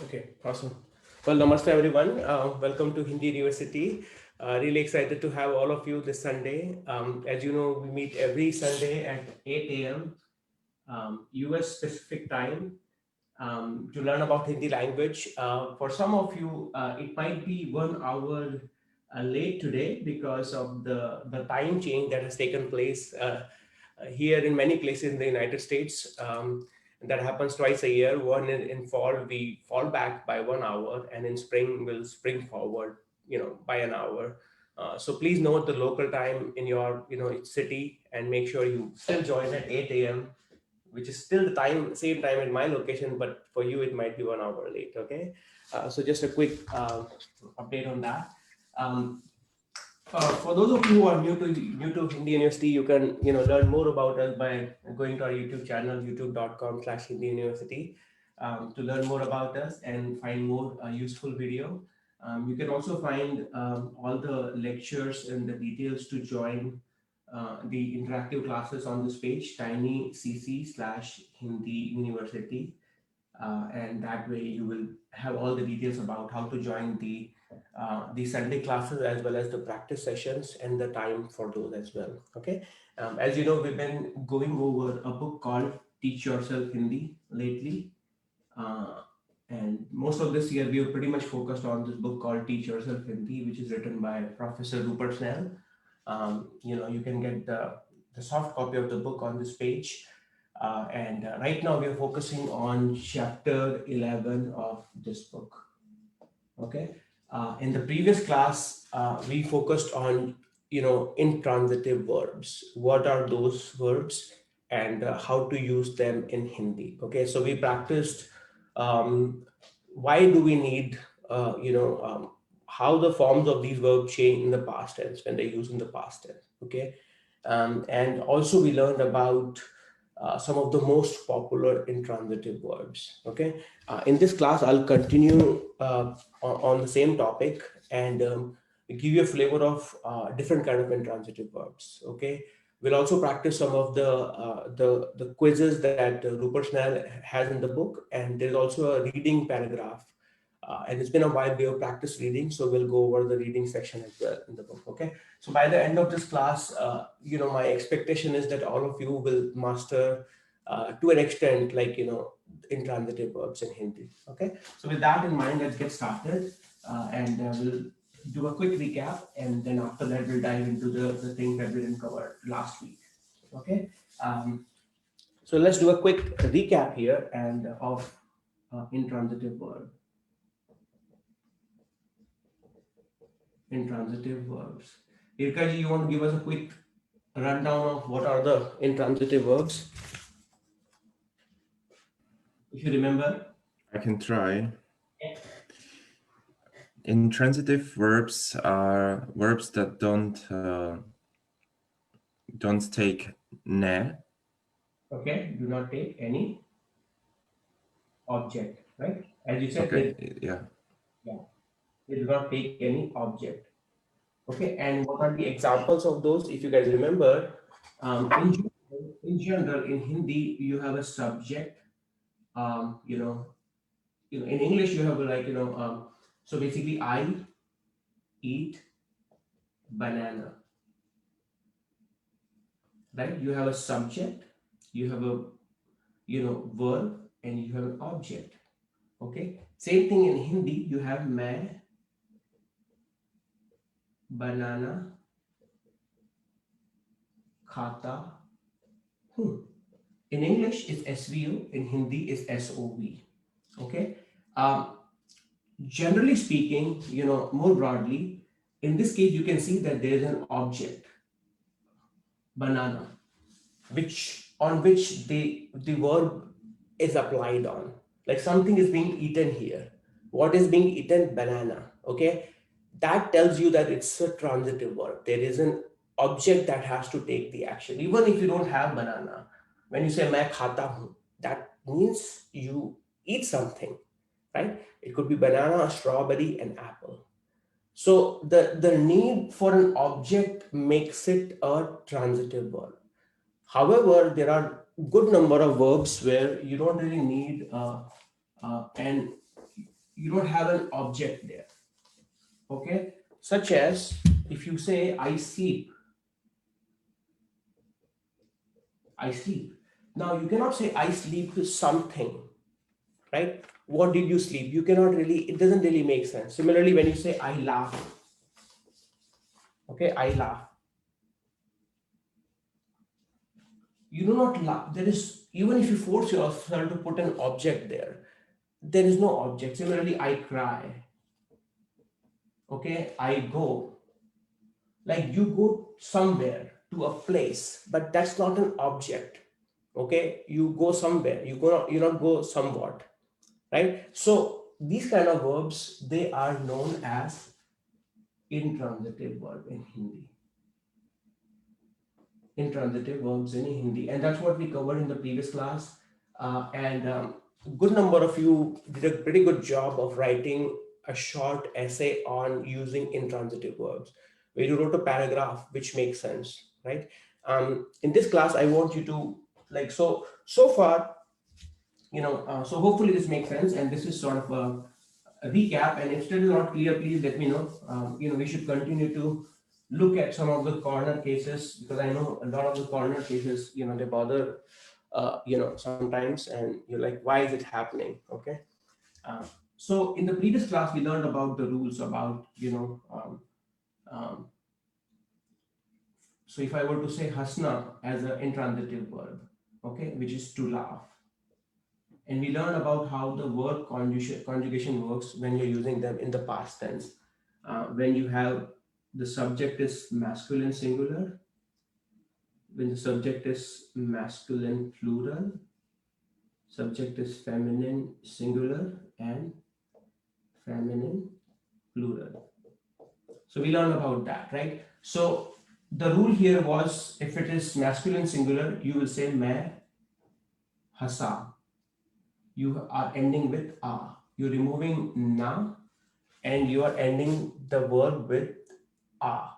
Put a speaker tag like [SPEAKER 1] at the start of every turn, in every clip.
[SPEAKER 1] Okay, awesome. Well, namaste everyone. Welcome to Hindi University. Really excited to have all of you this Sunday. As you know, we meet every Sunday at 8 a.m. US specific time to learn about Hindi language. For some of you, it might be 1 hour late today because of the time change that has taken place here in many places in the United States. That happens twice a year. One in fall, we fall back by 1 hour, and in spring, we'll spring forward, by an hour. So please note the local time in your, city, and make sure you still join at 8 a.m., which is still the same time in my location, but for you it might be 1 hour late. Okay, so just a quick update on that. Um, for those of you who are new to Hindi University, you can learn more about us by going to our YouTube channel, youtube.com/Hindi University, to learn more about us and find more useful video. You can also find all the lectures and the details to join the interactive classes on this page, tinycc/Hindi University. And that way you will have all the details about how to join the Sunday classes as well as the practice sessions and the time for those as well. Okay. As you know, we've been going over a book called Teach Yourself Hindi lately. Uh, and most of this year, we have pretty much focused on this book called Teach Yourself Hindi, which is written by Professor Rupert Snell. You can get the soft copy of the book on this page. And right now we are focusing on chapter 11 of this book. Okay. In the previous class, we focused on, intransitive verbs. What are those verbs and how to use them in Hindi? Okay. So we practiced why do we need, how the forms of these verbs change in the past tense when they use in the past tense. Okay. And also we learned about some of the most popular intransitive verbs. Okay. In this class, I'll continue on the same topic and give you a flavor of different kind of intransitive verbs. Okay. We'll also practice some of the quizzes that Rupert Snell has in the book, and there's also a reading paragraph. And it's been a while we have practiced reading, so we'll go over the reading section as well in the book. Okay. So by the end of this class, my expectation is that all of you will master to an extent, intransitive verbs in Hindi. Okay. So with that in mind, let's get started, and we'll do a quick recap, and then after that we'll dive into the things that we didn't cover last week. Okay. So let's do a quick recap here and of intransitive verb. Intransitive verbs. Irka ji, you want to give us a quick rundown of what are the intransitive verbs? If you remember.
[SPEAKER 2] I can try. Intransitive verbs are verbs that don't take ne.
[SPEAKER 1] Okay, do not take any object, right? As you said,
[SPEAKER 2] okay,
[SPEAKER 1] yeah, they do not take any object. Okay, and what are the examples of those? If you guys remember, in general, in Hindi, you have a subject. In English, you have so basically, I eat banana. Right? You have a subject, you have a verb, and you have an object. Okay. Same thing in Hindi. You have main, banana, khata, hu. In English, it's SVO. In Hindi, it's SOV. Okay. Generally speaking, more broadly, in this case, you can see that there is an object, banana, on which the verb is applied on. Like something is being eaten here. What is being eaten? Banana. Okay. That tells you that it's a transitive verb. There is an object that has to take the action. Even if you don't have banana, when you say main khata hu, that means you eat something, right? It could be banana, a strawberry, an apple. So the need for an object makes it a transitive verb. However, there are good number of verbs where you don't really need an you don't have an object there. Okay, such as if you say I sleep, I sleep. Now you cannot say I sleep with something, right? What did you sleep? You cannot really, it doesn't really make sense. Similarly, when you say I laugh, okay, I laugh. You do not laugh. There is, even if you force yourself to put an object there is no object. Similarly, I cry, okay, I go. Like you go somewhere to a place, but that's not an object. Okay, you go somewhere, you not go somewhat, right? So these kind of verbs, they are known as intransitive verb in Hindi. Intransitive verbs in Hindi, and that's what we covered in the previous class. And good number of you did a pretty good job of writing a short essay on using intransitive verbs, where you wrote a paragraph which makes sense, right? In this class, I want you to like so far, so hopefully this makes sense, and this is sort of a recap. And if still not clear, please let me know. We should continue to look at some of the corner cases, because I know a lot of the corner cases, they bother, sometimes, and you're like, why is it happening? Okay. Uh, so in the previous class, we learned about the rules about, um, so if I were to say hasna as an intransitive verb, okay, which is to laugh. And we learned about how the word conjugation works when you're using them in the past tense. When you have the subject is masculine singular, when the subject is masculine plural, subject is feminine singular, and feminine plural. So we learned about that, right? So the rule here was, if it is masculine singular, you will say main hasa. You are ending with a. You're removing na, and you are ending the verb with a.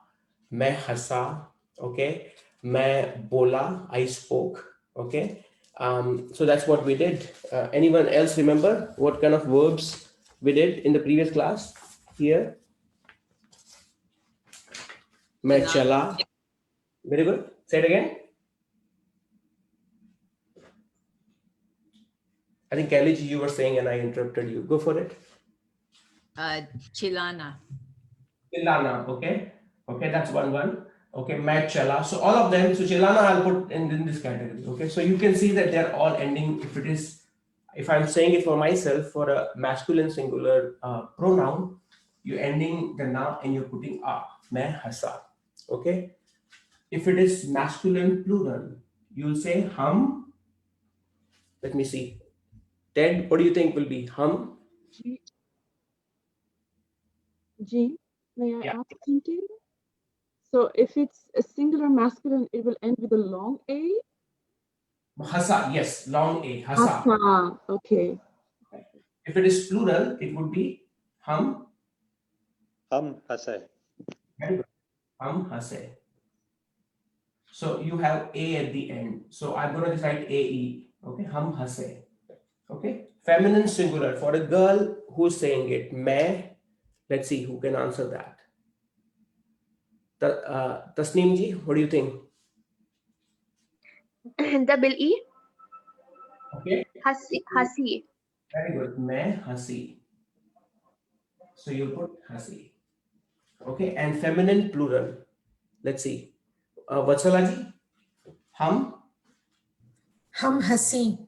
[SPEAKER 1] मैं हंसा, okay. मैं बोला, I spoke, okay. So that's what we did. Anyone else remember what kind of verbs we did in the previous class here? मैं चला. Very good. Say it again. I think Kelly ji, you were saying and I interrupted you. Go for it.
[SPEAKER 3] Chilana.
[SPEAKER 1] Chilana, okay. Okay, that's one. Okay, मैं चला. So all of them. So chilana I'll put in this category. Okay, so you can see that they're all ending. If I'm saying it for myself, for a masculine singular pronoun, you're ending the na and you're putting a. मैं हंसा. Okay. If it is masculine plural, you'll say hum. Let me see. Ted, what do you think will be hum?
[SPEAKER 4] G, may I
[SPEAKER 1] Yeah.
[SPEAKER 4] ask something? So if it's a singular masculine, it will end with a long A?
[SPEAKER 1] Hasa, yes, long A, hasa.
[SPEAKER 4] Hasa, okay.
[SPEAKER 1] If it is plural, it would be hum.
[SPEAKER 5] Hum hase.
[SPEAKER 1] Very good. Hum hase. So you have A at the end. So I'm going to just write AE. Okay, hum hase. Okay, feminine singular for a girl who's saying it. Main. Let's see who can answer that. Tasneem ji, what do you think?
[SPEAKER 6] Double E.
[SPEAKER 1] Okay.
[SPEAKER 6] Hasi.
[SPEAKER 1] Very good. Main hasi. So you put hasi. Okay, and feminine plural. Let's see. Vatsala ji, hum.
[SPEAKER 7] Hum hasi.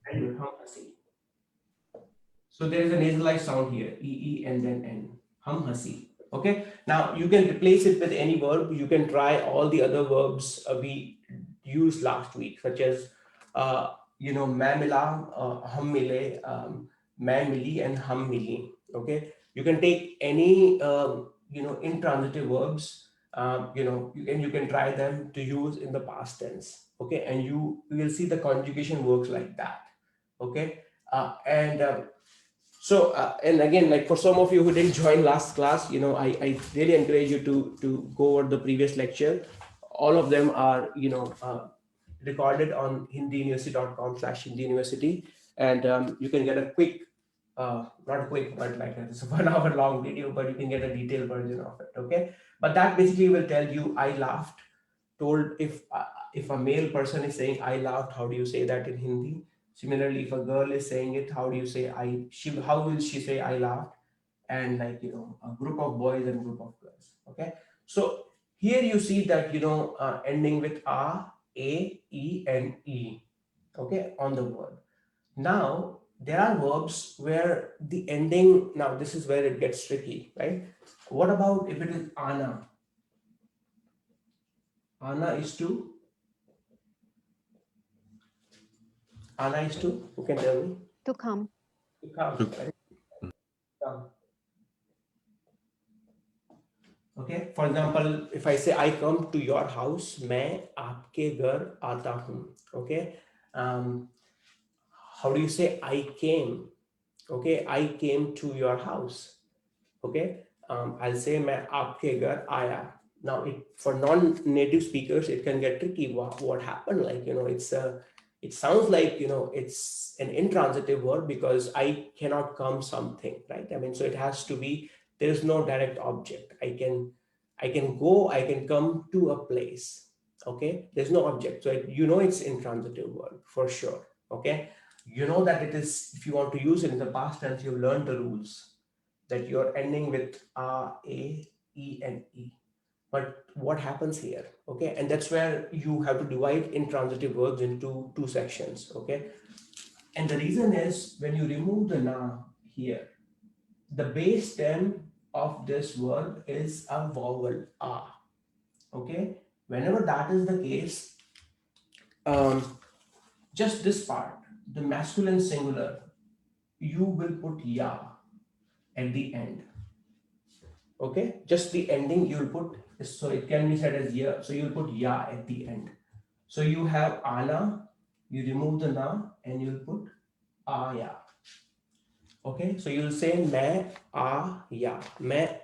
[SPEAKER 1] Very good. Hum hasi. So there is a nasalized sound here. E and then N. Hum hasi. Okay. Now you can replace it with any verb. You can try all the other verbs we used last week, such as मैं मिला, हम मिले, मैं मिली, and हम मिली. Okay. You can take any intransitive verbs, you can try them to use in the past tense. Okay, and you will see the conjugation works like that. Okay, and again, like for some of you who didn't join last class, I really encourage you to go over the previous lecture. All of them are recorded on hindiuniversity.com/hindiuniversity, and you can get a quick not quick, but like it's a 1 hour long video, but you can get a detailed version of it. Okay, but that basically will tell you I laughed. Told if a male person is saying I laughed, how do you say that in Hindi? Similarly, if a girl is saying it, how do you say how will she say I laughed? And like a group of boys and group of girls. Okay, so here you see that ending with a, e, and e. Okay, on the word. Now there are verbs where the ending. Now this is where it gets tricky, right? What about if it is Ana? Ana is to. Ana is to. Who can tell me?
[SPEAKER 6] To come.
[SPEAKER 1] To come.
[SPEAKER 2] To-
[SPEAKER 1] Right? Come. Okay. For example, if I say I come to your house, मैं आपके घर आता हूँ. Okay. How do you say I came? Okay, I came to your house. Okay. I'll say मैं आपके घर आया. Now, for non-native speakers, it can get tricky. What happened? Like it sounds like it's an intransitive word because I cannot come something, right? I mean, so it has to be. There is no direct object. I can go. I can come to a place. Okay, there's no object, so it's intransitive word for sure. Okay, you know that it is. If you want to use it in the past tense, you've learned the rules that you're ending with a, e, and e. But what happens here? Okay, and that's where you have to divide intransitive verbs into two sections. Okay, and the reason is when you remove the na here, the base stem of this verb is a vowel a. Okay, whenever that is the case, just this part, the masculine singular, you will put ya at the end. Okay, just the ending you'll put, so it can be said as ya, so you'll put ya at the end. So you have ana, you remove the na, and you'll put aya. Okay, so you'll say मैं आया, मैं,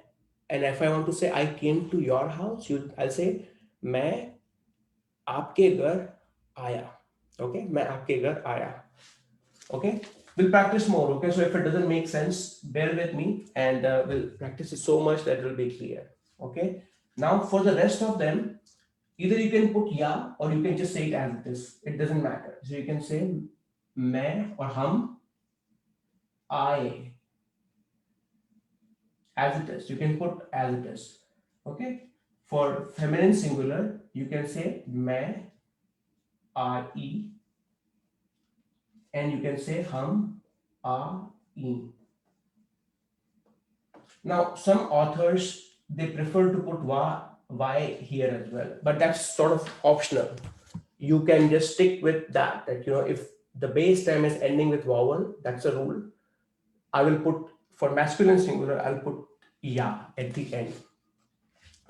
[SPEAKER 1] and if I want to say I came to your house, I'll say मैं आपके घर आया. Okay, मैं आपके घर आया. Okay, we'll practice more. Okay, so if it doesn't make sense, bear with me, and we'll practice it so much that it will be clear. Okay, now for the rest of them, either you can put ya or you can just say it as it is. It doesn't matter. So you can say मैं or हम, I, as it is. You can put as it is. Okay, for feminine singular, you can say मैं, I, and you can say हम, I. Now, some authors, they prefer to put y here as well, but that's sort of optional. You can just stick with that if the base stem is ending with vowel, that's a rule. I will put, for masculine singular, I'll put ya at the end,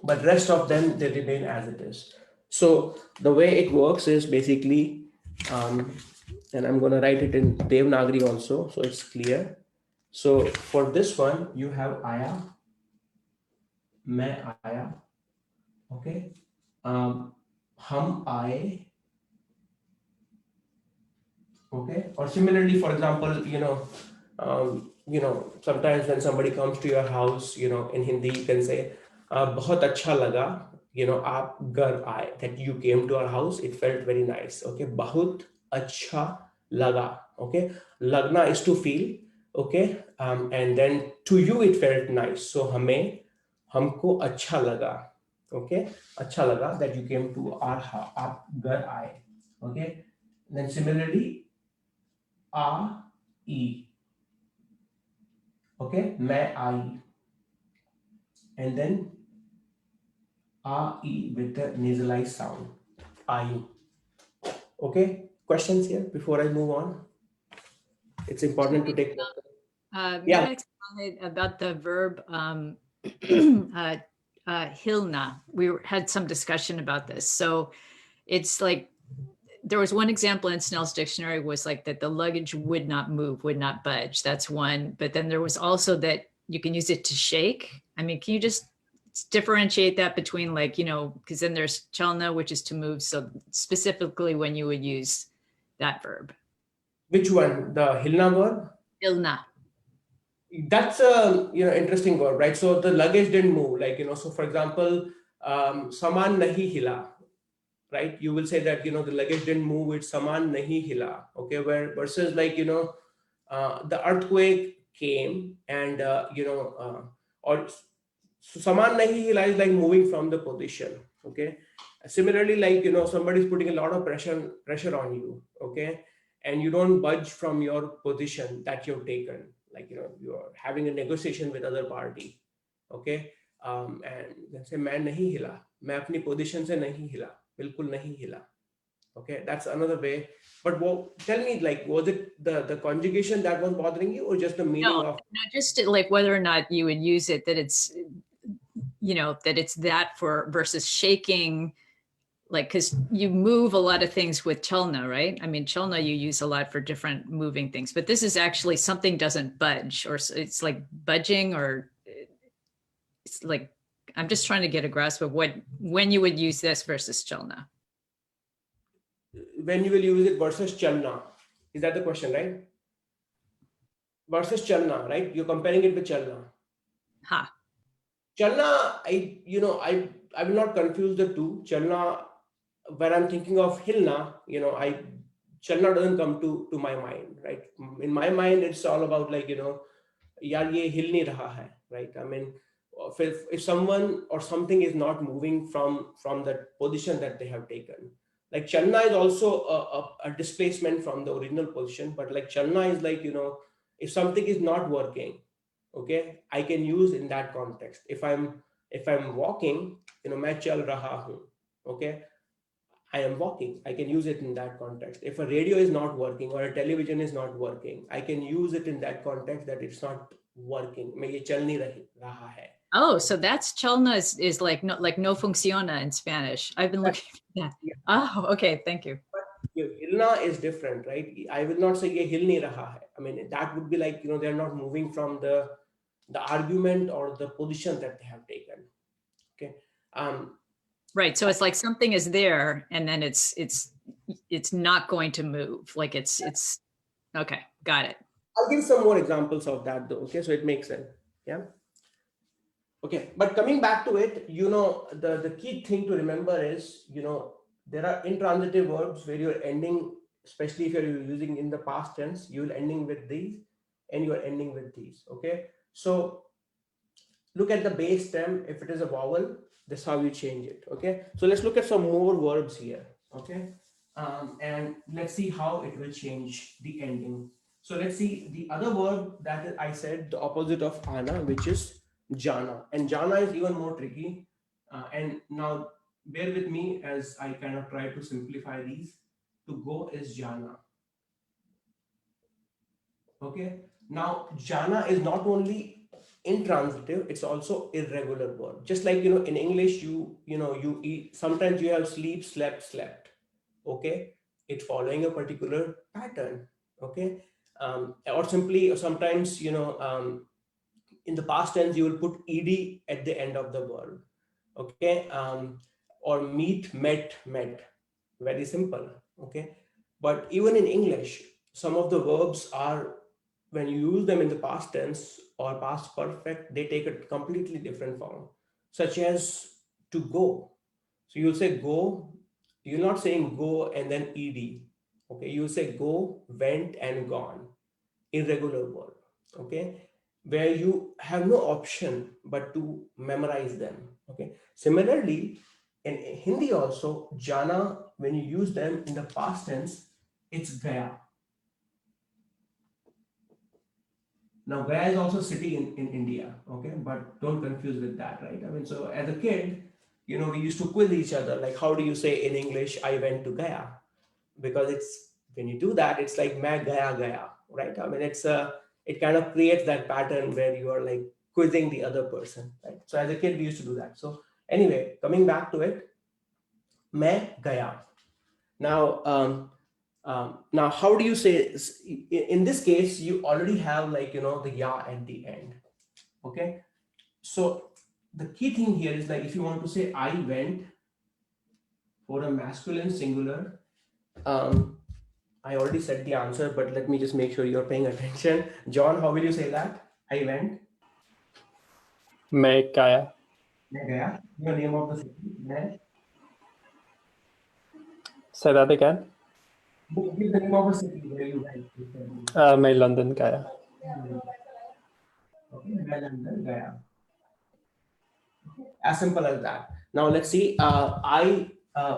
[SPEAKER 1] but rest of them, they remain as it is. So the way it works is basically, and I'm going to write it in Devanagari also, so it's clear. So for this one, you have aya, मैं आया. Okay, हम आए. Okay, or similarly, for example, sometimes when somebody comes to your house, in Hindi you can say बहुत अच्छा लगा, आप घर आए, that you came to our house, it felt very nice. Okay, बहुत अच्छा लगा. Okay, लगना is to feel. Okay, and then to you it felt nice, so हमको अच्छा लगा. Okay, अच्छा लगा that you came to our house, आप घर आए. Okay, then similarly I. Okay, मैं आई, and then I with the nasalized sound, I. Okay, questions here before I move on? It's important to take.
[SPEAKER 3] May
[SPEAKER 1] Yeah.
[SPEAKER 3] I explain about the verb hilna? Had some discussion about this. So it's like, there was one example in Snell's dictionary was like that the luggage would not move, would not budge. That's one. But then there was also that you can use it to shake. I mean, can you just differentiate that between because then there's chalna, which is to move. So specifically when you would use that verb.
[SPEAKER 1] Which one? The hilna verb?
[SPEAKER 3] Hilna.
[SPEAKER 1] That's a interesting word, right? So the luggage didn't move, like so for example, saman nahi hila, right? You will say that the luggage didn't move, it's saman nahi hila, okay? Where versus like the earthquake came and or so saman nahi hila is like moving from the position, okay? Similarly, like somebody's putting a lot of pressure on you, okay, and you don't budge from your position that you've taken, like you're having a negotiation with other party, okay, and then say मैं नहीं हिला, मैं अपनी position से नहीं हिला, बिल्कुल नहीं हिला, okay, that's another way. But tell me, like, was it the conjugation that was bothering you, or just the meaning
[SPEAKER 3] No,
[SPEAKER 1] of?
[SPEAKER 3] no, just like whether or not you would use it, that it's, that it's that for versus shaking, like, because you move a lot of things with chelna, right? I mean, chelna you use a lot for different moving things, but this is actually something doesn't budge, or it's like budging, or it's like, I'm just trying to get a grasp of when you would use this versus chelna.
[SPEAKER 1] When you will use it versus chalna, is that the question, right? Versus chalna, right? You're comparing it with chalna.
[SPEAKER 3] Ha.
[SPEAKER 1] Chalna, I will not confuse the two. Chalna, when I'm thinking of hilna, chalna doesn't come to my mind, right? In my mind, it's all about like yaar ye hil nahi raha hai, right? I mean, if someone or something is not moving from that position that they have taken, like chalna is also a displacement from the original position, but like chalna is like if something is not working, okay, I can use in that context. If I'm walking, मैं चल रहा हूँ, okay, I am walking, I can use it in that context. If a radio is not working or a television is not working, I can use it in that context that it's not working. मैं ये चल नहीं रहा है.
[SPEAKER 3] Oh, so that's chelna is like no funciona in Spanish. I've been looking at that.
[SPEAKER 1] Yeah.
[SPEAKER 3] Oh, okay, thank you.
[SPEAKER 1] Hilna is different, right? I will not say ये हिल नहीं रहा है. I mean, that would be like they're not moving from the argument or the position that they have taken. Okay.
[SPEAKER 3] Right, so it's like something is there, and then it's not going to move. Like it's okay, got it.
[SPEAKER 1] I'll give some more examples of that though. Okay, so it makes sense. Yeah. Okay, but coming back to it, the key thing to remember is, there are intransitive verbs where you're ending, especially if you're using in the past tense, you're ending with these and you're ending with these. Okay, so look at the base stem. If it is a vowel, that's how you change it. Okay, so let's look at some more verbs here. Okay, and let's see how it will change the ending. So let's see the other verb that I said, the opposite of ana, which is jana. And jana is even more tricky. And now bear with me as I kind of try to simplify these. To go is jana. Okay, now jana is not only intransitive, it's also irregular verb. Just like in English, you eat, sometimes you have sleep, slept, slept. Okay, it's following a particular pattern. Okay, or simply, or sometimes in the past tense you will put ed at the end of the verb. Okay, or meet, met, met. Very simple. Okay, but even in English, some of the verbs are, when you use them in the past tense or past perfect, they take a completely different form, such as to go. So you'll say go, you're not saying go and then ed. Okay, you say go, went, and gone. Irregular verb. Okay, where you have no option but to memorize them. Okay, similarly, in Hindi also, jana, when you use them in the past tense, it's gaya. Now, Gaya is also a city in India, okay, but don't confuse with that, right? I mean, so as a kid, we used to quiz each other, like, how do you say in English, I went to Gaya? Because it's, when you do that, it's like, main gaya gaya, right? I mean, it kind of creates that pattern where you are like quizzing the other person, right? So as a kid, we used to do that. So anyway, coming back to it, main gaya. Now, now, how do you say, in this case, you already have like, the ya at the end. Okay. So the key thing here is like, if you want to say I went for a masculine singular, I already said the answer, but let me just make sure you're paying attention. John, how will you say that? I went.
[SPEAKER 8] मैं गया.
[SPEAKER 1] मैं गया. Your name of the city. मैं.
[SPEAKER 8] Say that again.
[SPEAKER 1] Give the name of a city where you went.
[SPEAKER 8] मैं London गया.
[SPEAKER 1] Okay. मैं London गया. As simple as that. Now let's see. I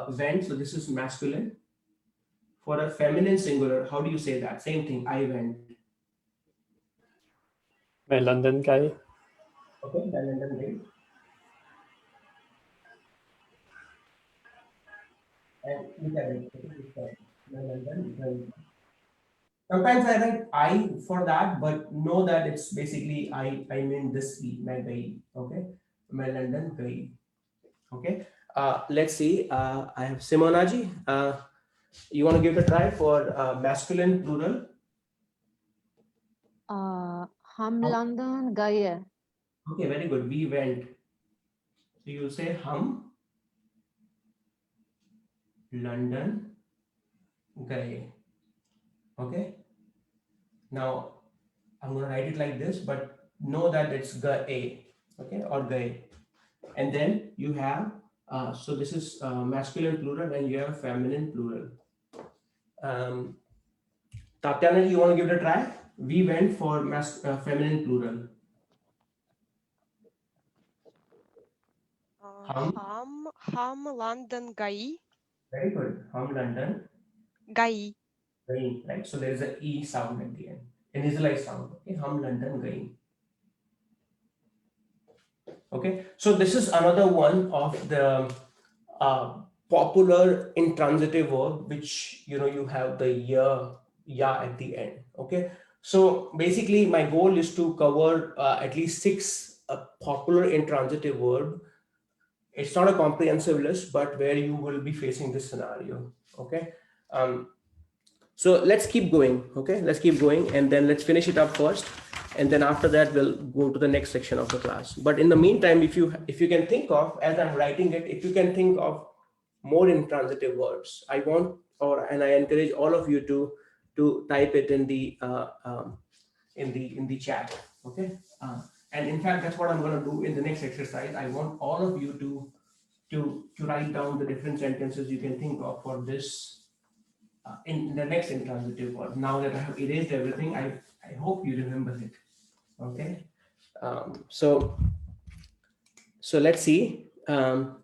[SPEAKER 1] went. So this is masculine. For a feminine singular, how do you say that? Same thing. I went.
[SPEAKER 8] मैं London गई.
[SPEAKER 1] Okay. मैं London गई. And look at it. Okay, मैं London गई. Sometimes I write I for that, but know that it's basically I mean this E. मैं गई. Okay. मैं London गई. Okay. Let's see. I have Simona ji. You want to give it a try for masculine plural?
[SPEAKER 9] हम London गए.
[SPEAKER 1] Okay, very good. We went. So you say हम London गए. Okay. Now I'm going to write it like this, but know that it's गए. Okay, or गए. And then you have so this is masculine plural, and you have feminine plural. Tatyana, you want to give it a try? We went for feminine plural.
[SPEAKER 10] हम London गई.
[SPEAKER 1] Very good. हम London
[SPEAKER 10] गई.
[SPEAKER 1] गई. Right. So there is a E sound at the end. Initialized sound. Okay. हम London गई. Okay. So this is another one of the popular intransitive verb, which you have the ya at the end. Okay. So basically, my goal is to cover at least 6 popular intransitive verb. It's not a comprehensive list, but where you will be facing this scenario. Okay. So let's keep going. Okay, let's keep going, and then let's finish it up first, and then after that we'll go to the next section of the class. But in the meantime, if you can think of, as I'm writing it, if you can think of more intransitive verbs, I encourage all of you to type it in the chat. Okay, and in fact that's what I'm going to do in the next exercise. I want all of you to write down the different sentences you can think of for this in the next intransitive verb. Now that I have erased everything, I hope you remember it. Okay. So let's see. The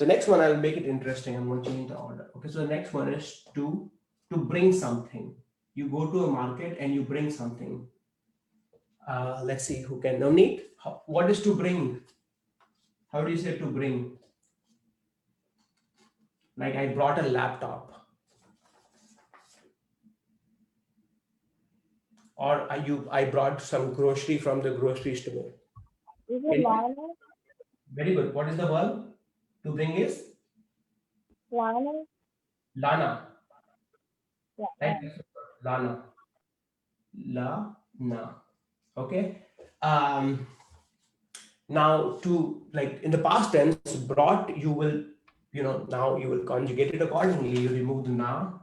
[SPEAKER 1] next one, I'll make it interesting. I'm going to change the order. Okay. So the next one is to bring something. You go to a market and you bring something. Let's see who can. Navneet, what is to bring? How do you say to bring? Like I brought a laptop. Or I brought some grocery from the grocery store.
[SPEAKER 4] Is it Lana?
[SPEAKER 1] Very good. What is the verb to bring is?
[SPEAKER 4] Lana?
[SPEAKER 1] Lana.
[SPEAKER 4] Yeah.
[SPEAKER 1] Right? Lana. Lana. Okay. Now to like in the past tense, brought, you will, now you will conjugate it accordingly. You remove the na,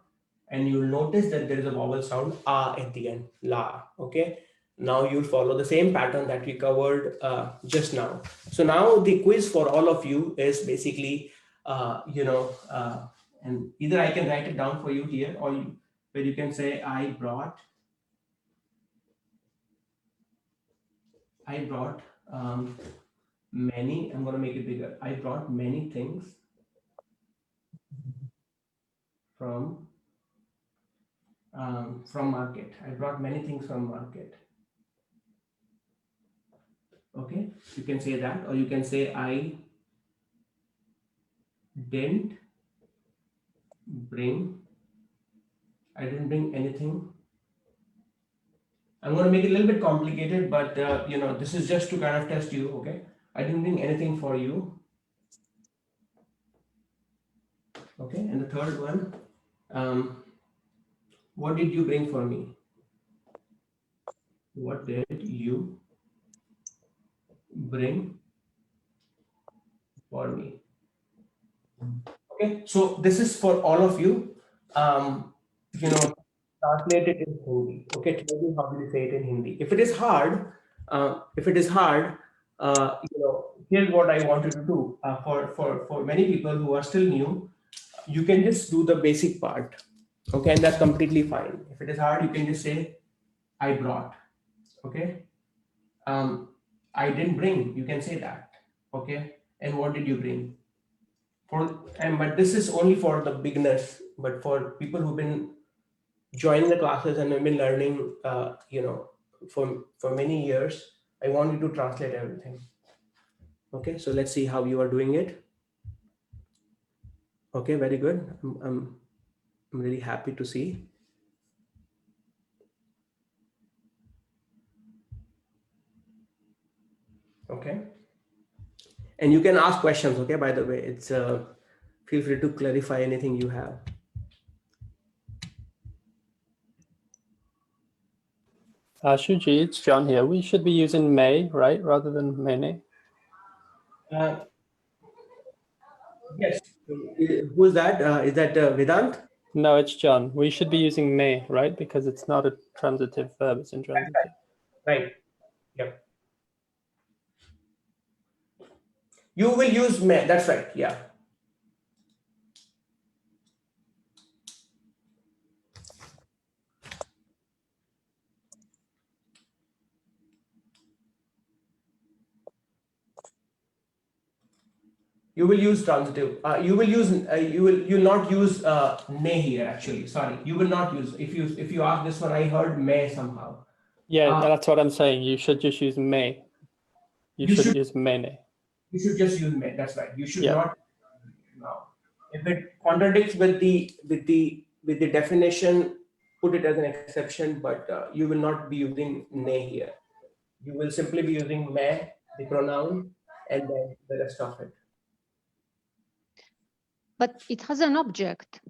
[SPEAKER 1] and you'll notice that there is a vowel sound a at the end, la. Okay. Now you'll follow the same pattern that we covered just now. So now the quiz for all of you is basically, and either I can write it down for you here, or where you can say I brought many. I'm going to make it bigger. I brought many things from market. I brought many things from market. Okay, you can say that, or you can say I didn't bring anything. I'm going to make it a little bit complicated, but this is just to kind of test you. Okay, I didn't bring anything for you. Okay, and the third one, what did you bring for me? What did you bring for me? Okay, so this is for all of you. translate it in Hindi. Okay, tell me how do you say it in Hindi. If it is hard, here's what I want you to do. For many people who are still new, you can just do the basic part. Okay, and that's completely fine. If it is hard, you can just say, I brought. Okay. I didn't bring. You can say that. Okay. And what did you bring? But this is only for the beginners. But for people who've been joining the classes and have been learning, for many years, I want you to translate everything. Okay. So let's see how you are doing it. Okay. Very good. I'm really happy to see. Okay. And you can ask questions. Okay. By the way, it's feel free to clarify anything you have.
[SPEAKER 8] Ashu Ji, it's John here. We should be using may, right, rather than mene.
[SPEAKER 1] Yes. Who is that? Is that Vedant?
[SPEAKER 8] No, it's John. We should be using may, right, because it's not a transitive verb; it's intransitive.
[SPEAKER 1] Right. Yep. You will use may. That's right. Yeah. You will use transitive. You will not use ne here actually. Sorry, you will not use. If you ask this one, I heard may somehow.
[SPEAKER 8] Yeah, that's what I'm saying. You should just use may. You should use mene.
[SPEAKER 1] You should just use may. That's right. You should
[SPEAKER 8] Yeah.
[SPEAKER 1] not. Now, if it contradicts with the definition, put it as an exception. But you will not be using ne here. You will simply be using may, the pronoun, and then the rest of it.
[SPEAKER 9] But it has an object.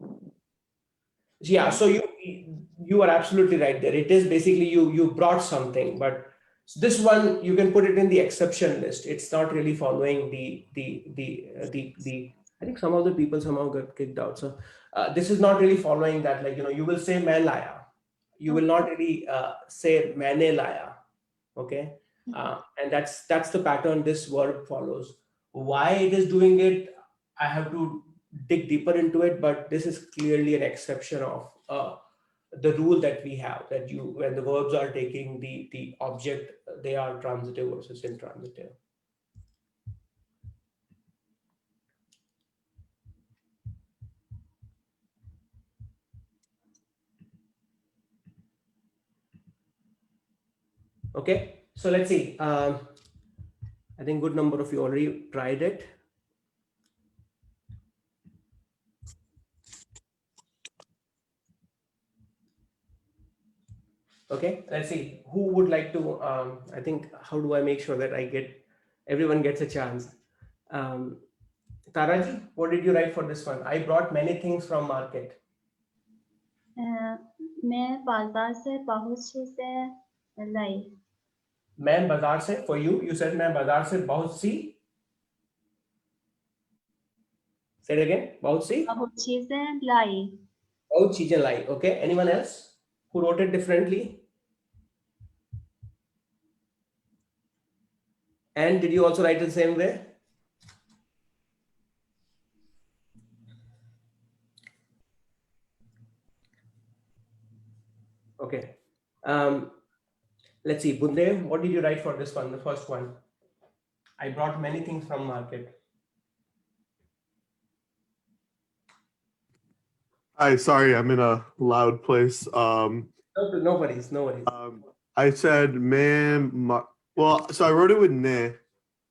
[SPEAKER 1] Yeah, so you are absolutely right there. It is basically you brought something, but this one you can put it in the exception list. It's not really following the I think some of the people somehow got kicked out. So this is not really following that. Like you will say main laya. You will not really say maine laya. Okay, and that's the pattern this verb follows. Why it is doing it, I have to dig deeper into it, but this is clearly an exception of the rule that we have, that when the verbs are taking the object, they are transitive versus intransitive. Okay, so let's see. I think good number of you already tried it. Okay, let's see who would like to. I think, how do I make sure that everyone gets a chance? Taraji, what did you write for this one? I brought many things from market.
[SPEAKER 6] मैं बाजार से बहुत चीजें लाई.
[SPEAKER 1] मैं बाजार से, for you said मैं बाजार से बहुत सी. Say it again. बहुत चीजें लाई. बहुत चीजें लाई. Okay. Anyone else who wrote it differently? And did you also write it the same way? Okay. Let's see. Bundev, what did you write for this one? The first one. I brought many things from market.
[SPEAKER 11] Hi, sorry, I'm in a loud place.
[SPEAKER 1] No worries.
[SPEAKER 11] I said well, so I wrote it with ne,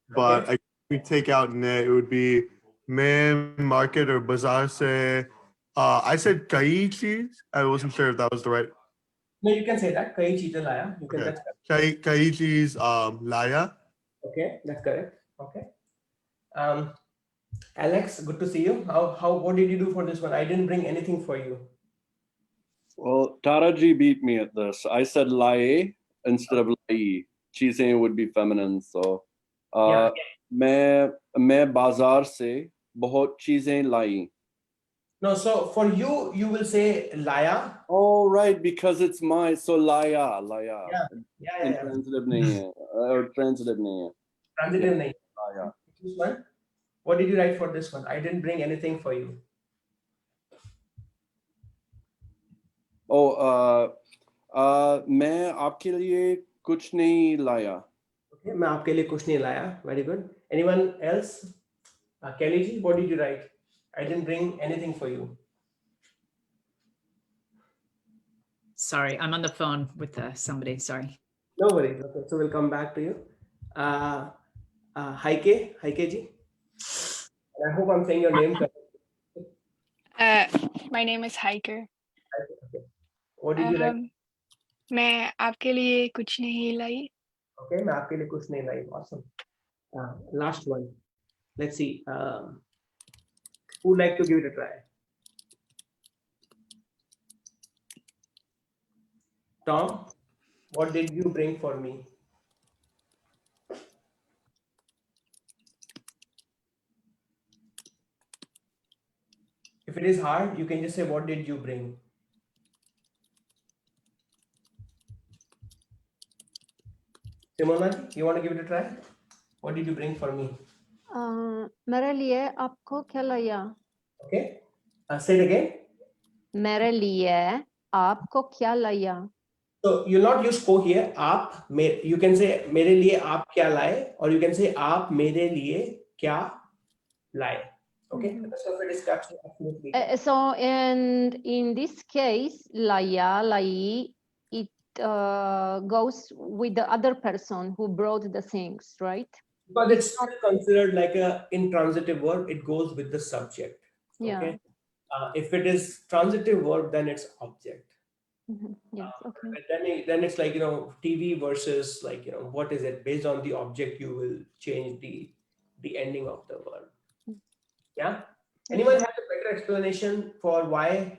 [SPEAKER 11] but
[SPEAKER 1] Okay.
[SPEAKER 11] if we take out ne, it would be man market or bazaar se. I said kai cheese. I wasn't sure if that was the right.
[SPEAKER 1] No, you can say that. कई चीजें लाया. You can.
[SPEAKER 11] Okay.
[SPEAKER 1] That's correct.
[SPEAKER 11] Kai cheese laya.
[SPEAKER 1] Okay, that's correct. Okay. Alex, good to see you. What did you do for this one? I didn't bring anything for you.
[SPEAKER 12] Well, Taraji beat me at this. I said lae instead of lai. Cheesein would be feminine, so
[SPEAKER 1] Yeah.
[SPEAKER 12] मैं बाजार से बहुत चीजें लाई.
[SPEAKER 1] No, so for you, you will say laya.
[SPEAKER 12] Oh, right, because it's my, so laya.
[SPEAKER 1] Yeah.
[SPEAKER 12] Intransitive nahi hai, or transitive nahi hai.
[SPEAKER 1] Transitive nahi.
[SPEAKER 12] Laya.
[SPEAKER 1] This one. What did you write for this one? I didn't bring anything for you.
[SPEAKER 12] Oh, मैं आपके लिए कुछ नहीं लाया.
[SPEAKER 1] Okay, मैं आपके लिए कुछ नहीं लाया. Very good. Anyone else? Kelly ji, what did you write? I didn't bring anything for you.
[SPEAKER 3] Sorry, I'm on the phone with somebody. Sorry.
[SPEAKER 1] No worries. Okay, so we'll come back to you. Heike ji. I hope I'm saying your name correctly.
[SPEAKER 13] My name is Hiker.
[SPEAKER 1] Okay. What did you write?
[SPEAKER 13] मैं आपके लिए कुछ नहीं लाई.
[SPEAKER 1] Okay, मैं आपके लिए कुछ नहीं लाई. Awesome. Last one. Let's see. Who would like to give it a try? Tom, what did you bring for me? If it is hard, you can just say, what did you bring? Simona, you want to give it a try? What did you bring for me?
[SPEAKER 9] मेरे लिए आपको क्या लाया?
[SPEAKER 1] Okay. Say it again.
[SPEAKER 9] मेरे लिए आपको क्या लाया?
[SPEAKER 1] So you'll not use को here. आप, you can say मेरे लिए आप क्या लाए, or you can say आप मेरे लिए क्या लाए. Okay. So it is absolutely.
[SPEAKER 9] So, and in this case, laia, lai, it goes with the other person who brought the things, right?
[SPEAKER 1] But it's not considered like a intransitive verb. It goes with the subject.
[SPEAKER 9] Yeah.
[SPEAKER 1] Okay. If it is transitive verb, then it's object.
[SPEAKER 9] Yes. Okay.
[SPEAKER 1] Then it's like, TV versus like, what is it? Based on the object, you will change the ending of the verb. Yeah. Anyone has a better explanation for why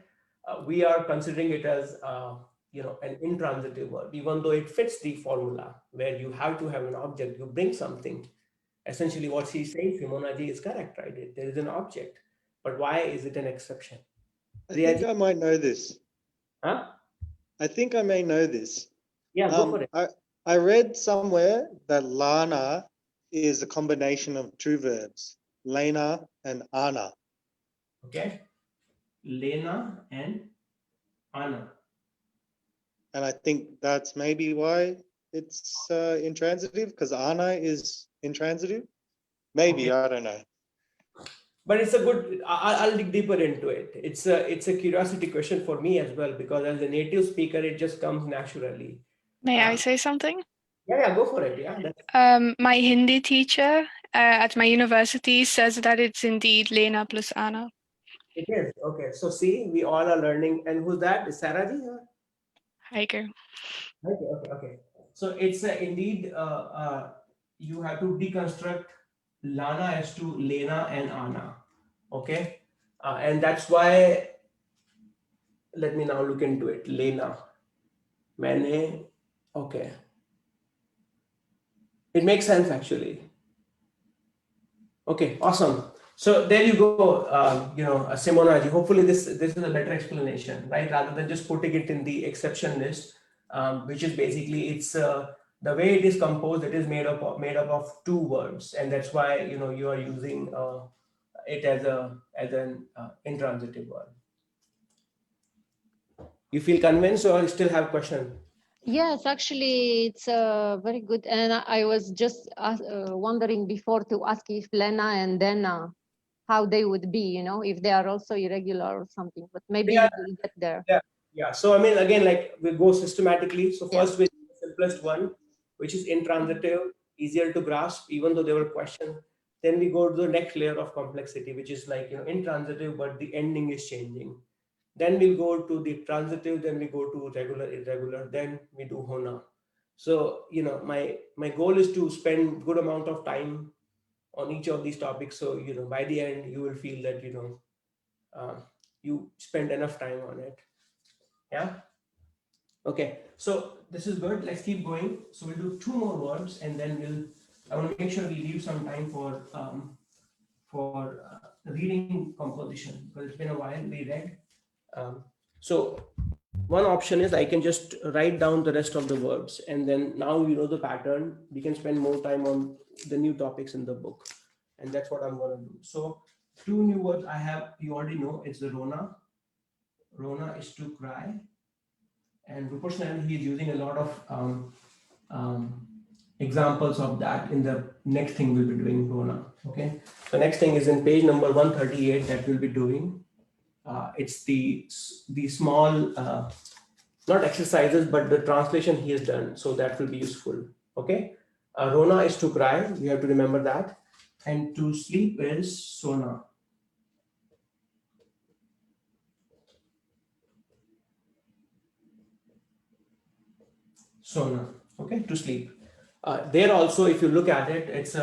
[SPEAKER 1] we are considering it as an intransitive verb, even though it fits the formula where you have to have an object, you bring something. Essentially, what she's saying, Simona ji, is correct, right? There is an object, but why is it an exception?
[SPEAKER 5] I think I might know this.
[SPEAKER 1] Huh?
[SPEAKER 5] I think I may know this.
[SPEAKER 1] Yeah, go for it.
[SPEAKER 5] I read somewhere that Lana is a combination of two verbs, Lena and Ana.
[SPEAKER 1] Okay. Lena and Ana.
[SPEAKER 5] And I think that's maybe why it's intransitive, because Ana is intransitive. Maybe,
[SPEAKER 1] Okay.
[SPEAKER 5] I don't know.
[SPEAKER 1] But it's a good, I'll dig deeper into it. It's a curiosity question for me as well, because as a native speaker, it just comes naturally.
[SPEAKER 13] May I say something?
[SPEAKER 1] Yeah, go for it. Yeah.
[SPEAKER 13] My Hindi teacher at my university says that it's indeed Lena plus Ana.
[SPEAKER 1] It is. Okay. So see, we all are learning. And who's that? Is Sarah ji?
[SPEAKER 13] Hiker.
[SPEAKER 1] Okay. So it's indeed, you have to deconstruct Lana as to Lena and Ana. Okay. And that's why, let me now look into it. Lena. Maine. Okay. It makes sense actually. Okay, awesome. So there you go, Simona ji. Hopefully this is a better explanation, right? Rather than just putting it in the exception list, which is basically it's the way it is composed. It is made up of two verbs, and that's why you are using it as an intransitive verb. You feel convinced, or you still have question?
[SPEAKER 9] Yes, actually, it's very good. And I was just wondering before to ask if Lena and Dana, how they would be, if they are also irregular or something, but maybe we will get there.
[SPEAKER 1] Yeah. So, I mean, again, like we go systematically. So first with the simplest one, which is intransitive, easier to grasp, even though there were questions. Then we go to the next layer of complexity, which is like, intransitive, but the ending is changing. Then we'll go to the transitive, then we go to regular, irregular, then we do hona. So, my goal is to spend good amount of time on each of these topics. So, by the end, you will feel that, you spend enough time on it. Yeah. Okay. So this is good. Let's keep going. So we'll do two more verbs, and then I want to make sure we leave some time for reading composition, because it's been a while we read. So one option is I can just write down the rest of the verbs, and then now you know the pattern, we can spend more time on the new topics in the book, and that's what I'm going to do. So two new words I have, you already know, it's the Rona. Rona is to cry, and Rupersnell, he is using a lot of examples of that in the next thing we'll be doing, Rona. Okay, so next thing is in page number 138 that we'll be doing. It's the small, not exercises, but the translation he has done. So that will be useful. Okay. Rona is to cry. You have to remember that. And to sleep is sona. Sona. Okay. To sleep. There also, if you look at it, it's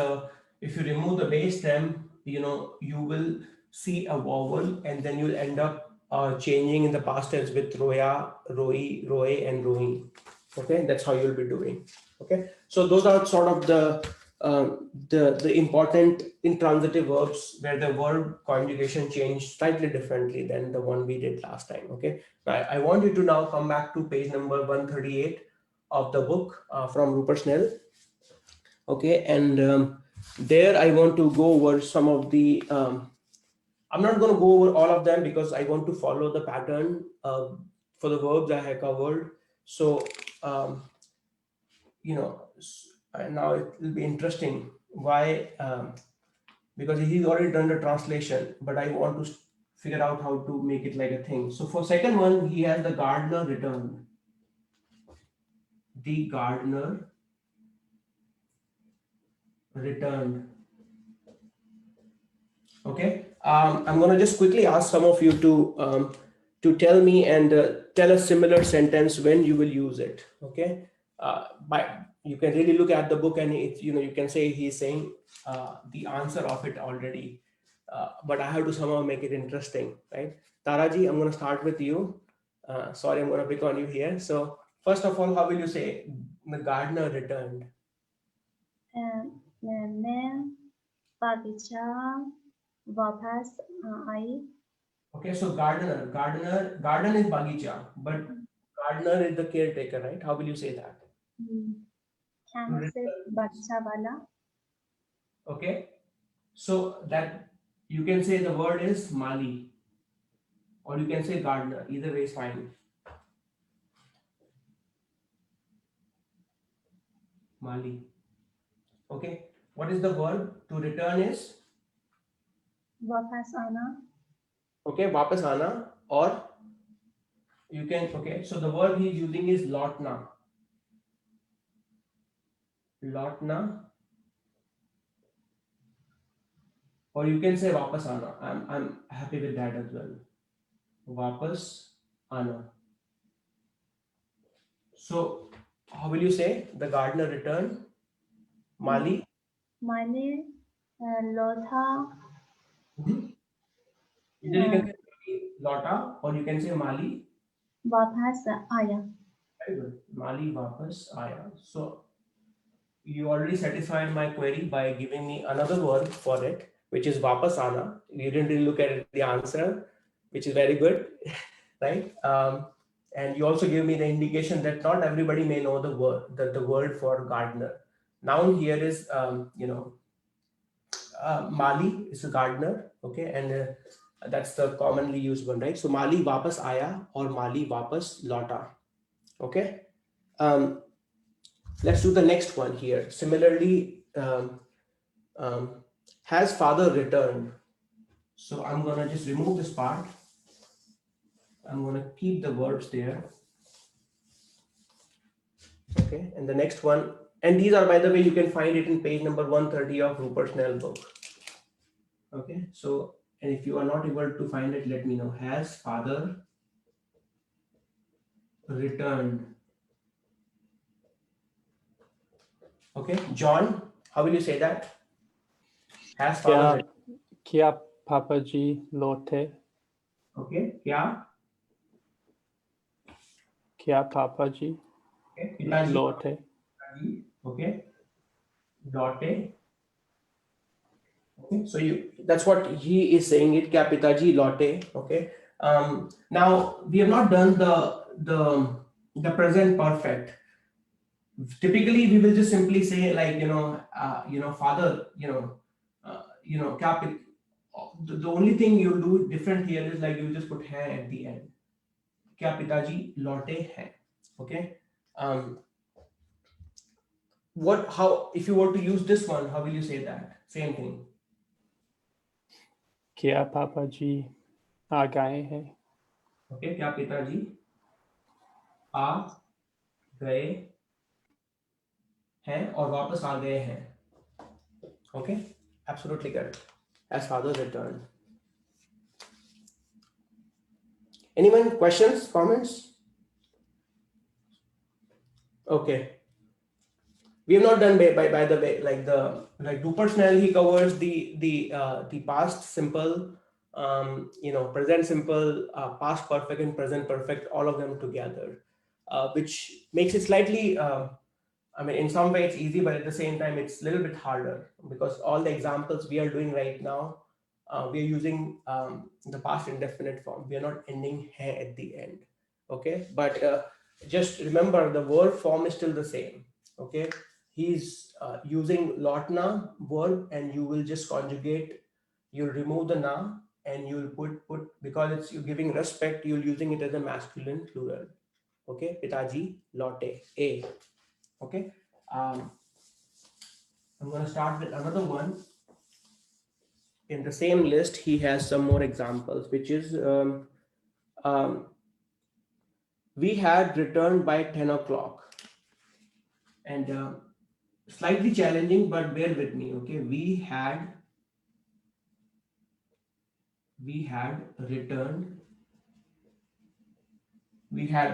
[SPEAKER 1] if you remove the base stem, you know, you will see a vowel, and then you'll end up changing in the past tense with roya, roi, roe, and roi. Okay, that's how you'll be doing. Okay, so those are sort of the important intransitive verbs where the verb conjugation changed slightly differently than the one we did last time. Okay, I want you to now come back to page number 138 of the book from Rupersnell. Okay, and there I want to go over some of the I'm not going to go over all of them because I want to follow the pattern for the verbs I have covered. So, you know, now it will be interesting why, because he's already done the translation, but I want to figure out how to make it like a thing. So for second one, he has the gardener returned. The gardener returned. Okay, I'm going to just quickly ask some of you to tell me and tell a similar sentence when you will use it. Okay, you can really look at the book and you can say he's saying the answer of it already, but I have to somehow make it interesting, right? Taraji, I'm going to start with you. Sorry, I'm going to pick on you here. So first of all, how will you say the gardener returned?
[SPEAKER 6] मैं बागीचा वापस आई.
[SPEAKER 1] Okay, so garden is bagicha, but gardener is the caretaker, right? How will you say that?
[SPEAKER 6] खाने से बागीचा वाला.
[SPEAKER 1] Okay, so that you can say the word is mali, or you can say gardener. Either way is fine. Mali. Okay, what is the verb to return is?
[SPEAKER 6] वापस आना.
[SPEAKER 1] Okay, वापस आना, or you can, okay, so the verb he is using is lotna. Lotna. Or you can say वापस आना. I'm happy with that as well. वापस आना. So how will you say the gardener returned? Mali.
[SPEAKER 6] माली लौटा.
[SPEAKER 1] Either you can say lota or you can say Mali.
[SPEAKER 6] वापस आया.
[SPEAKER 1] Very good. Mali वापस आया. So you already satisfied my query by giving me another word for it, which is वापस आना. You didn't really look at the answer, which is very good, right? And you also gave me the indication that not everybody may know the word for gardener. Noun here is Mali is a gardener, okay, and that's the commonly used one, right? So Mali वापस आया or Mali वापस लौटा, okay. Let's do the next one here. Similarly, has father returned? So I'm gonna just remove this part. I'm gonna keep the verbs there. Okay, and the next one, and these are, by the way, you can find it in page number 130 of Rupersnell book. Okay, so, and if you are not able to find it, let me know. Has father returned? Okay, John, how will you say that? Has father returned?
[SPEAKER 8] Kya Papa Ji lote?
[SPEAKER 1] Okay, kya?
[SPEAKER 8] Kya Papa Ji
[SPEAKER 1] Okay, Pitaji.
[SPEAKER 8] lote?
[SPEAKER 1] Okay, lote. Okay, so that's what he is saying it, kya pitaji laute. Okay. Now we have not done the present perfect. Typically we will just simply say like father, kya the only thing you'll do different here is like you just put hai at the end. Kya pitaji laute hai. Okay. How if you were to use this one, how will you say that? Same thing.
[SPEAKER 8] क्या पापा जी आ गए हैं?
[SPEAKER 1] Okay, क्या पिताजी आ गए हैं और वापस आ गए हैं. Okay, absolutely correct. As father returned. Anyone questions, comments? Okay. We have not done by the way like do personnel. He covers the past simple, present simple, past perfect and present perfect, all of them together, which makes it slightly. I mean, in some way it's easy, but at the same time it's a little bit harder because all the examples we are doing right now, we are using the past indefinite form. We are not ending hai at the end. Okay, but just remember the verb form is still the same. Okay, he's using lotna verb, and you will just conjugate. You'll remove the na, and you'll put because it's you're giving respect. You're using it as a masculine plural. Okay, pitaji lote a. Okay, I'm going to start with another one. In the same list, he has some more examples, which is we had returned by 10 o'clock. And slightly challenging, but bear with me. Okay, we had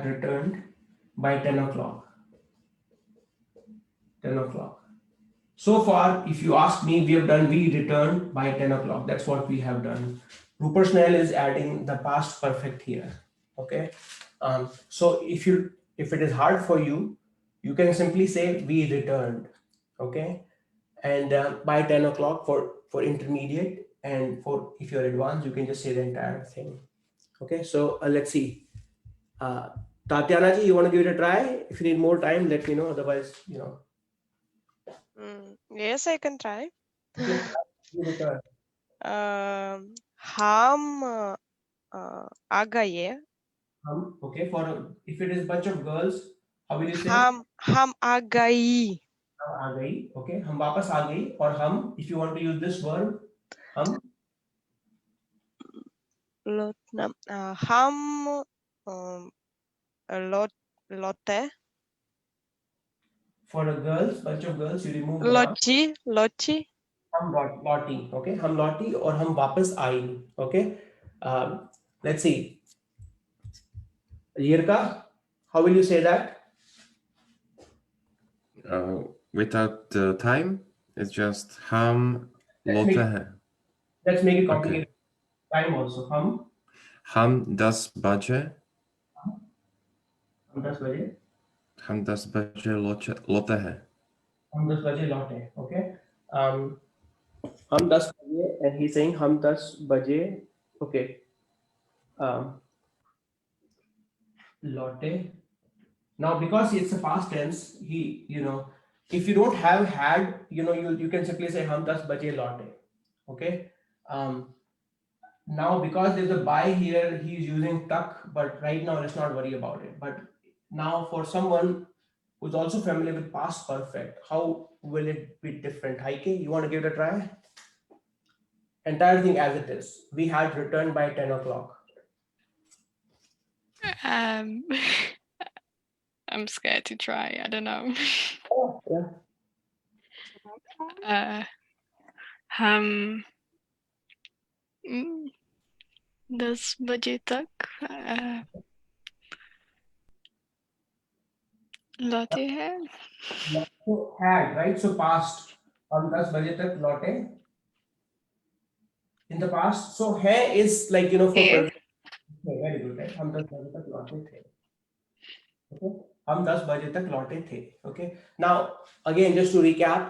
[SPEAKER 1] returned by 10 o'clock. 10 o'clock. So far, if you ask me, we returned by 10 o'clock. That's what we have done. Rupert Snell is adding the past perfect here. Okay. So if it is hard for you, you can simply say we returned. Okay. And by 10 o'clock for intermediate, and for if you're advanced, you can just say the entire thing. Okay. So let's see. Tatiana ji, you want to give it a try? If you need more time, let me know. Otherwise,
[SPEAKER 10] Yes, I can try.
[SPEAKER 1] return.
[SPEAKER 10] हम आ गए.
[SPEAKER 1] Okay, if it is bunch of girls, how will you say?
[SPEAKER 10] हम आ गई.
[SPEAKER 1] हम आ गई. Okay, हम वापस आ गई. और हम, if you want to use this verb, हम
[SPEAKER 10] लोटे.
[SPEAKER 1] For a girls, bunch of girls, you remove
[SPEAKER 10] लोची.
[SPEAKER 1] हम लौटी. Okay, हम लौटी और हम वापस आई. Okay, let's see. Yirka, how will you say that?
[SPEAKER 2] Without the time, it's just ham lote hai.
[SPEAKER 1] Let's make it complicated. Time also.
[SPEAKER 2] Ham 10 baje.
[SPEAKER 1] हम 10 बजे.
[SPEAKER 2] Ham 10 baje lote hai.
[SPEAKER 1] हम 10 बजे लौटे. Okay. हम 10 बजे, and he's saying हम 10 बजे. Okay. Lotte. Now, because it's a past tense, if you don't have had, you can simply say hum 10 baje lotte. Okay. Now, because there's a by here, he's using tuck, but right now let's not worry about it. But now, for someone who's also familiar with past perfect, how will it be different? Heike, you want to give it a try? Entire thing as it is. We had returned by 10 o'clock.
[SPEAKER 13] I'm scared to try. I don't know.
[SPEAKER 1] Oh, yeah.
[SPEAKER 13] हम 10 बजे तक लौटे हैं.
[SPEAKER 1] So had, right? So past. हम 10 बजे तक लौटे. In the past. So hai is like, for
[SPEAKER 13] Here.
[SPEAKER 1] present. Okay, very good, right? हम 10 बजे तक लौटे थे. Okay. हम 10 बजे तक लौटे थे. Okay. Now, again, just to recap,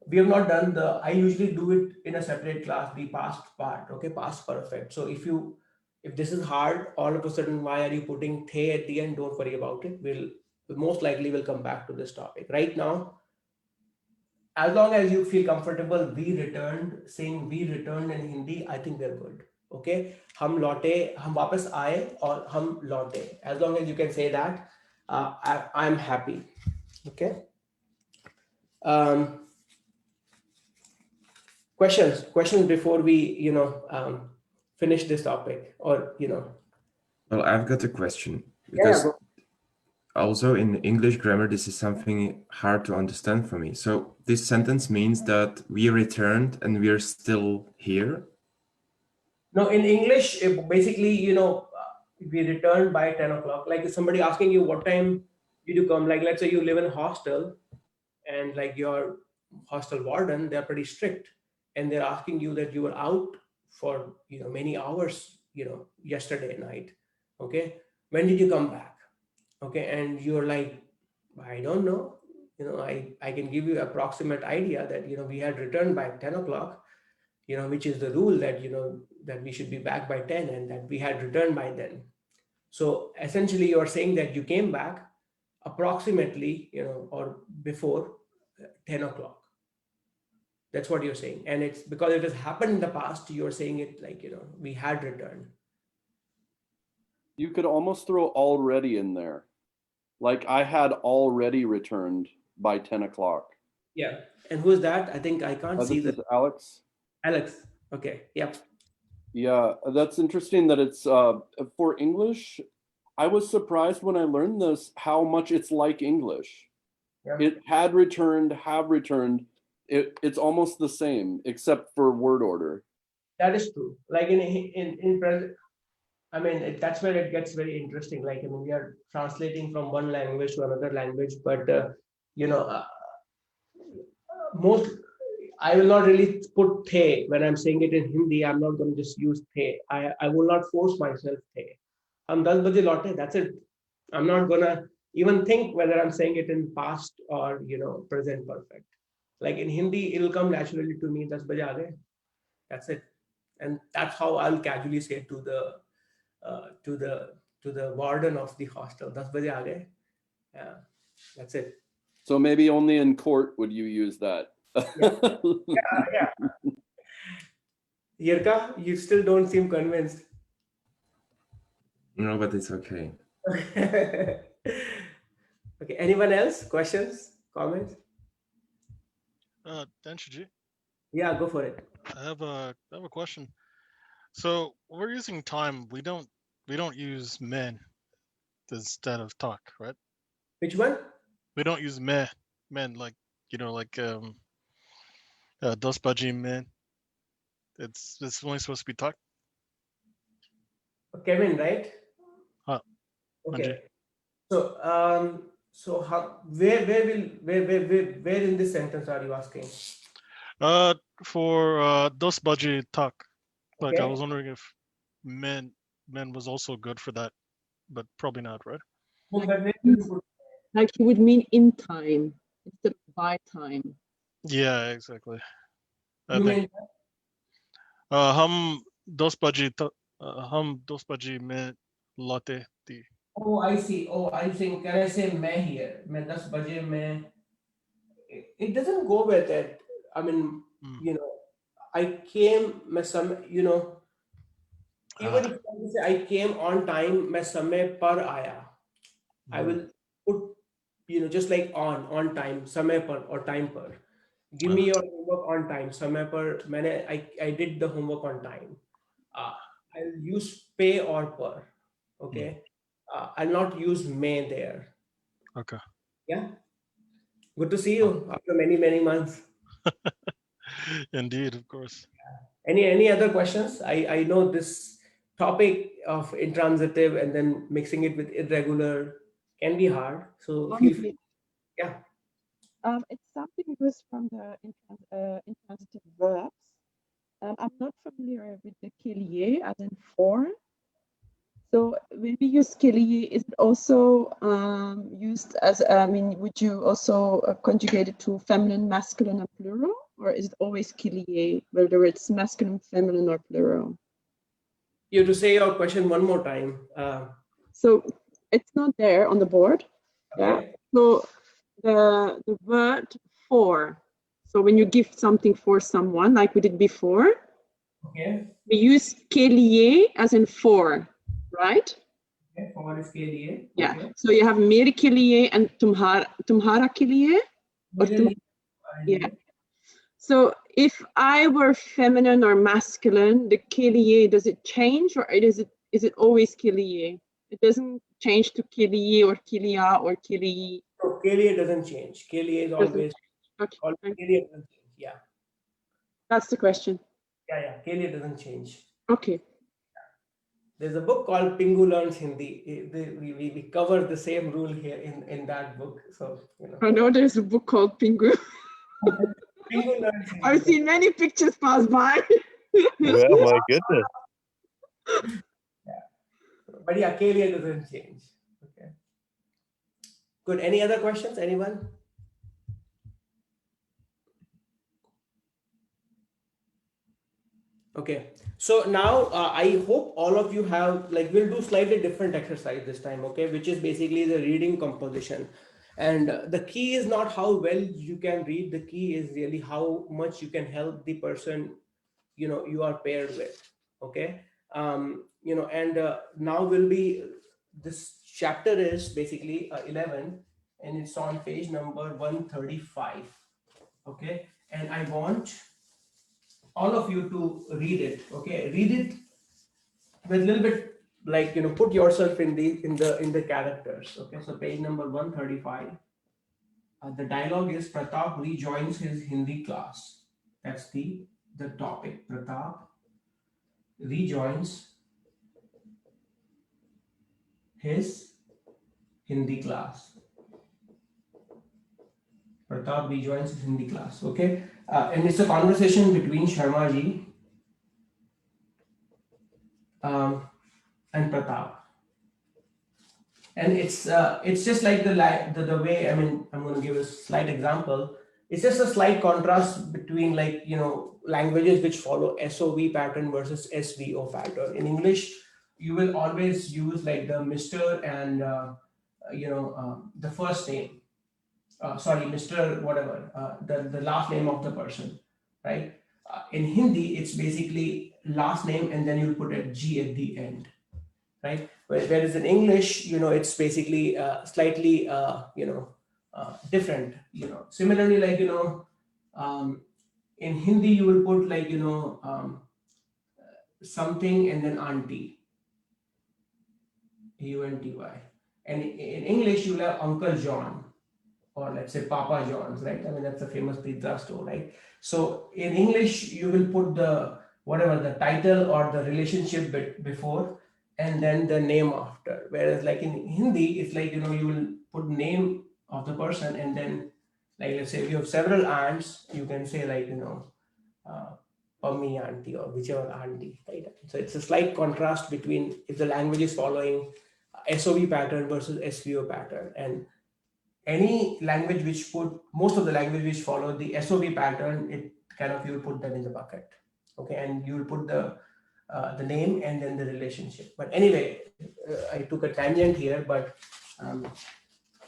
[SPEAKER 1] we have not done the, I usually do it in a separate class, the past part, okay, past perfect. So if this is hard, all of a sudden, why are you putting the at the end? Don't worry about it. We'll most likely will come back to this topic. Right now, as long as you feel comfortable, we returned, saying we returned in Hindi, I think we're good. Okay, हम लौटे, हम वापस आए और हम लौटे. As long as you can say that, I'm happy. Okay. Questions before we finish this topic, or
[SPEAKER 2] Well, I've got a question
[SPEAKER 1] yeah,
[SPEAKER 2] because
[SPEAKER 1] go.
[SPEAKER 2] also in English grammar, this is something hard to understand for me. So this sentence means that we returned and we are still here.
[SPEAKER 1] No, in English, basically, we returned by 10 o'clock. Like if somebody asking you what time did you come, like let's say you live in a hostel and like your hostel warden, they're pretty strict and they're asking you that you were out for, many hours, yesterday night. Okay. When did you come back? Okay. And you're like, I don't know. I can give you approximate idea that, we had returned by 10 o'clock, which is the rule that, that we should be back by 10 and that we had returned by then. So essentially you're saying that you came back approximately, or before 10 o'clock. That's what you're saying. And it's because it has happened in the past, you're saying it like, we had returned.
[SPEAKER 12] You could almost throw already in there. Like I had already returned by 10 o'clock.
[SPEAKER 1] Yeah. And who is that? I think I can't see
[SPEAKER 12] This
[SPEAKER 1] the
[SPEAKER 12] is Alex.
[SPEAKER 1] Alex. Okay. Yep.
[SPEAKER 12] Yeah, that's interesting that it's for English. I was surprised when I learned this how much it's like English.
[SPEAKER 1] Yeah.
[SPEAKER 12] It had returned, have returned. It's almost the same except for word order.
[SPEAKER 1] That is true. Like in present, I mean, that's where it gets very interesting. Like, I mean, we are translating from one language to another language, but most, I will not really put the when I'm saying it in Hindi. I'm not going to just use the. I will not force myself the. हम 10 बजे लौटे. That's it. I'm not gonna even think whether I'm saying it in past or present perfect. Like in Hindi, it'll come naturally to me. 10 बजे आ गए. That's it, and that's how I'll casually say to the to the warden of the hostel. 10 बजे आ गए. Yeah, that's it.
[SPEAKER 12] So maybe only in court would you use that.
[SPEAKER 1] Yeah. Yirka, you still don't seem convinced.
[SPEAKER 2] No, but it's okay.
[SPEAKER 1] Okay. Anyone else? Questions? Comments?
[SPEAKER 14] Ashu Ji,
[SPEAKER 1] Yeah, go for it.
[SPEAKER 14] I have a question. So we're using time. We don't use men instead of talk, right?
[SPEAKER 1] Which one?
[SPEAKER 14] We don't use men like dos baji men. It's only supposed to be talk.
[SPEAKER 1] Kevin, right?
[SPEAKER 14] Manji.
[SPEAKER 1] Okay. So how where in this sentence are you asking?
[SPEAKER 14] For dos baji talk. Like I
[SPEAKER 1] Okay.
[SPEAKER 14] was wondering if men was also good for that, but probably not, right?
[SPEAKER 1] But where do you put?
[SPEAKER 4] Like he would mean in time instead of by time.
[SPEAKER 14] Yeah, exactly. I
[SPEAKER 1] You
[SPEAKER 14] think
[SPEAKER 1] mean
[SPEAKER 14] hum dos baji mein latte thi.
[SPEAKER 1] oh, I see. Oh, I'm saying, can I say मैं here? मैं 10 बजे मैं. It doesn't go with it. I mean, I came, मैं समय, even if I say I came on time, मैं समय पर आया. I will put, just like on time, समय पर or time पर. Give me your homework on time. समय पर मैंने I did the homework on time. I'll use pay or per. Okay. I'll not use may there.
[SPEAKER 14] Okay.
[SPEAKER 1] Yeah. Good to see you after many months.
[SPEAKER 14] Indeed, of course.
[SPEAKER 1] Any other questions? I know this topic of intransitive and then mixing it with irregular can be hard. So feel free. Yeah.
[SPEAKER 4] It's something that was from the intransitive verbs. I'm not familiar with the qu'il y ait as in for. So when we use kilie, is it also used as, would you also conjugate it to feminine, masculine, and plural? Or is it always kilie, whether it's masculine, feminine, or plural?
[SPEAKER 1] You have to say your question one more time.
[SPEAKER 4] So it's not there on the board. Yeah.
[SPEAKER 1] Okay.
[SPEAKER 4] So the word for. So when you give something for someone, like we did before,
[SPEAKER 1] Okay.
[SPEAKER 4] we use kilie as in for, right?
[SPEAKER 1] Okay. For is ke liye.
[SPEAKER 4] Yeah.
[SPEAKER 1] Okay.
[SPEAKER 4] So you have mere ke liye and tumhara ke liye. Or yeah. So if I were feminine or masculine, the ke liye, does it change, or is it always ke liye? It doesn't change to ke liye or kilia or kili.
[SPEAKER 1] So ke liye doesn't change. Ke liye is always.
[SPEAKER 4] Okay.
[SPEAKER 1] Ke liye doesn't change. Yeah.
[SPEAKER 4] That's the question.
[SPEAKER 1] Yeah. Ke liye doesn't change.
[SPEAKER 4] Okay.
[SPEAKER 1] There's a book called Pingu Learns Hindi. We cover the same rule here in that book. So,
[SPEAKER 4] I know there's a book called Pingu.
[SPEAKER 1] Pingu Learns Hindi.
[SPEAKER 4] I've seen many pictures pass by.
[SPEAKER 11] Yeah, my goodness.
[SPEAKER 1] But yeah, ke liye doesn't change. Okay. Good. Any other questions? Anyone? Okay, so now I hope all of you have, like, we'll do slightly different exercise this time, okay, which is basically the reading composition. And the key is not how well you can read, the key is really how much you can help the person, you are paired with, okay. And now will be, this chapter is basically 11, and it's on page number 135, okay. And I want all of you to read it, okay. Read it with a little bit, like, put yourself in the characters, okay. So page number 135, the dialogue is Pratap rejoins his Hindi class. That's the topic. Pratap rejoins his Hindi class. Pratap rejoins his Hindi class, okay. And it's a conversation between Sharma Ji and Pratap. And it's just like the way, I'm going to give a slight example. It's just a slight contrast between, like, languages which follow SOV pattern versus SVO pattern. In English, you will always use, like, the Mr. and the first name. Sorry, Mr. whatever, the last name of the person, right? In Hindi, it's basically last name and then you'll put a G at the end, right? Whereas in English, it's basically slightly, different. Similarly, like, in Hindi, you will put, like, something and then auntie, AUNTY. And in English, you will have Uncle John, or let's say Papa John's, right? That's a famous pizza store, right? So in English, you will put the title or the relationship before, and then the name after. Whereas, like, in Hindi, it's like, you will put name of the person, and then, like, let's say if you have several aunts, you can say, like, Pammi auntie or whichever auntie, right? So it's a slight contrast between if the language is following SOV pattern versus SVO pattern. And any language most of the language which follow the SOV pattern, it kind of, you'll put them in the bucket, okay, and you'll put the name and then the relationship. But anyway, I took a tangent here, but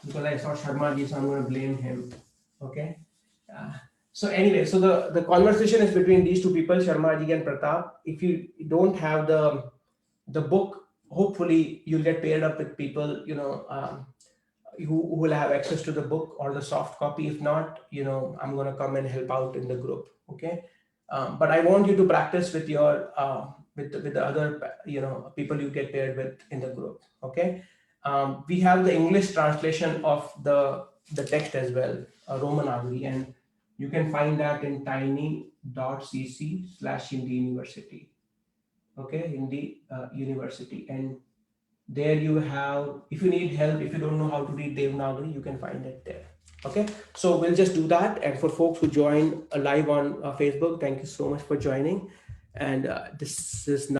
[SPEAKER 1] because I saw Sharma Ji, so I'm going to blame him, okay. So anyway, so the conversation is between these two people, Sharma Ji and Pratap. If you don't have the book, hopefully you'll get paired up with people, who will have access to the book or the soft copy. If not, I'm going to come and help out in the group, okay. But I want you to practice with your with the other people you get paired with in the group, okay. We have the English translation of the text as well, Romanagri, and you can find that in tiny.cc/Hindi University, okay, Hindi University. And there you have, if you need help, if you don't know how to read Devanagari, you can find it there, okay. So we'll just do that. And for folks who join live on Facebook, thank you so much for joining. And this is now